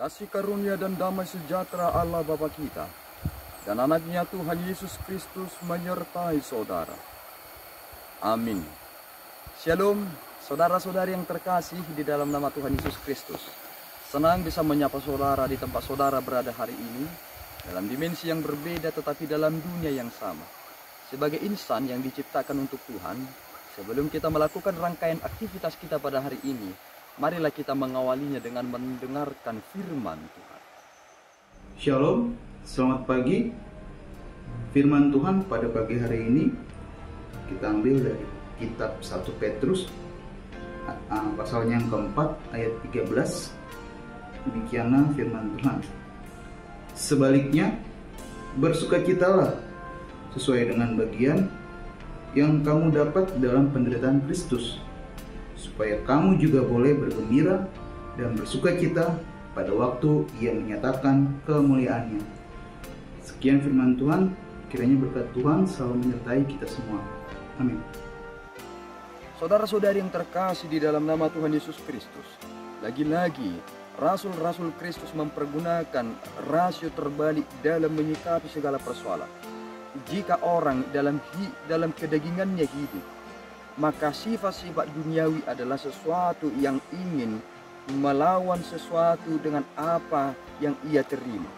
kasih karunia dan damai sejahtera Allah Bapa kita dan anaknya Tuhan Yesus Kristus menyertai saudara. Amin. Shalom, saudara-saudari yang terkasih di dalam nama Tuhan Yesus Kristus. Senang bisa menyapa saudara di tempat saudara berada hari ini, dalam dimensi yang berbeda tetapi dalam dunia yang sama. Sebagai insan yang diciptakan untuk Tuhan, sebelum kita melakukan rangkaian aktivitas kita pada hari ini, marilah kita mengawalinya dengan mendengarkan firman Tuhan. Shalom, selamat pagi. Firman Tuhan pada pagi hari ini kita ambil dari kitab 1 Petrus pasalnya yang keempat ayat 13. Demikianlah firman Tuhan. Sebaliknya, bersukacitalah sesuai dengan bagian yang kamu dapat dalam penderitaan Kristus, supaya kamu juga boleh bergembira dan bersukacita pada waktu Ia menyatakan kemuliaannya. Sekian firman Tuhan, kiranya berkat Tuhan selalu menyertai kita semua. Amin. Saudara-saudari yang terkasih di dalam nama Tuhan Yesus Kristus, lagi-lagi Rasul-Rasul Kristus mempergunakan rasio terbalik dalam menyikapi segala persoalan. Jika orang dalam kedagingannya hidup, maka sifat-sifat duniawi adalah sesuatu yang ingin melawan sesuatu dengan apa yang ia terima.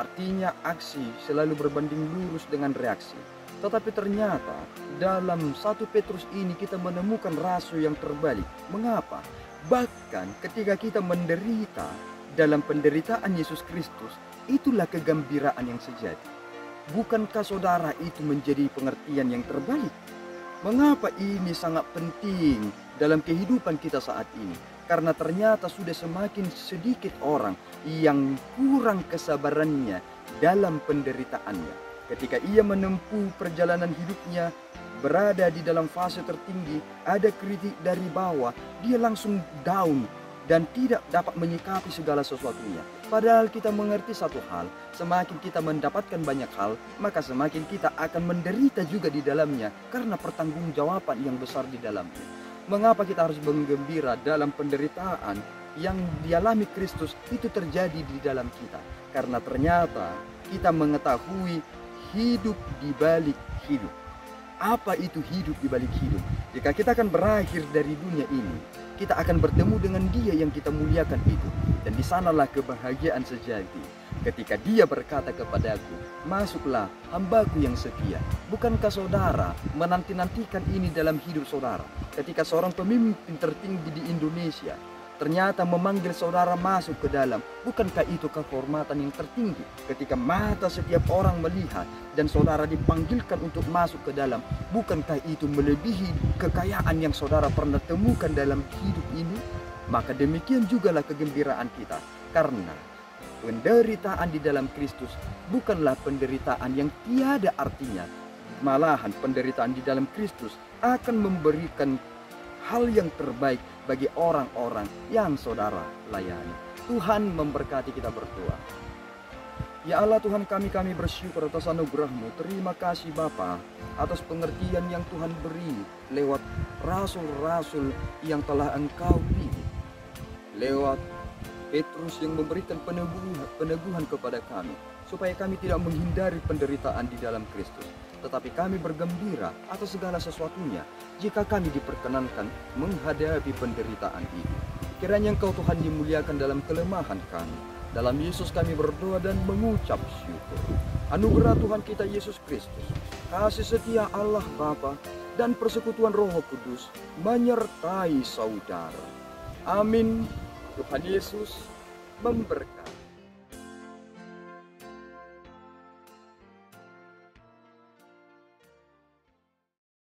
Artinya aksi selalu berbanding lurus dengan reaksi. Tetapi ternyata dalam 1 Petrus ini kita menemukan rasio yang terbalik. Mengapa? Bahkan ketika kita menderita dalam penderitaan Yesus Kristus, itulah kegembiraan yang sejati. Bukankah saudara itu menjadi pengertian yang terbalik? Mengapa ini sangat penting dalam kehidupan kita saat ini? Karena ternyata sudah semakin sedikit orang yang kurang kesabarannya dalam penderitaannya. Ketika ia menempuh perjalanan hidupnya, berada di dalam fase tertinggi, ada kritik dari bawah, dia langsung down dan tidak dapat menyikapi segala sesuatunya. Padahal kita mengerti satu hal, semakin kita mendapatkan banyak hal, maka semakin kita akan menderita juga di dalamnya karena pertanggungjawaban yang besar di dalamnya. Mengapa kita harus bergembira dalam penderitaan yang dialami Kristus itu terjadi di dalam kita? Karena ternyata kita mengetahui hidup di balik hidup. Apa itu hidup di balik hidup? Jika kita akan berakhir dari dunia ini, kita akan bertemu dengan Dia yang kita muliakan itu. Dan di sanalah kebahagiaan sejati. Ketika Dia berkata kepadaku, masuklah hambaku yang setia. Bukankah saudara menanti-nantikan ini dalam hidup saudara? Ketika seorang pemimpin tertinggi di Indonesia ternyata memanggil saudara masuk ke dalam, bukankah itu kehormatan yang tertinggi? Ketika mata setiap orang melihat dan saudara dipanggilkan untuk masuk ke dalam, bukankah itu melebihi kekayaan yang saudara pernah temukan dalam hidup ini? Maka demikian jugalah kegembiraan kita, karena penderitaan di dalam Kristus bukanlah penderitaan yang tiada artinya. Malahan penderitaan di dalam Kristus akan memberikan hal yang terbaik bagi orang-orang yang saudara layani. Tuhan memberkati kita berdoa. Ya Allah Tuhan kami bersyukur atas anugerah-Mu. Terima kasih Bapa atas pengertian yang Tuhan beri lewat rasul-rasul yang telah Engkau pilih. Lewat Petrus yang memberikan peneguhan kepada kami, supaya kami tidak menghindari penderitaan di dalam Kristus, tetapi kami bergembira atas segala sesuatunya jika kami diperkenankan menghadapi penderitaan ini. Kiranya Engkau Tuhan dimuliakan dalam kelemahan kami. Dalam Yesus kami berdoa dan mengucap syukur. Anugerah Tuhan kita Yesus Kristus, kasih setia Allah Bapa, dan persekutuan Roh Kudus menyertai saudara. Amin. Tuhan Yesus memberkati.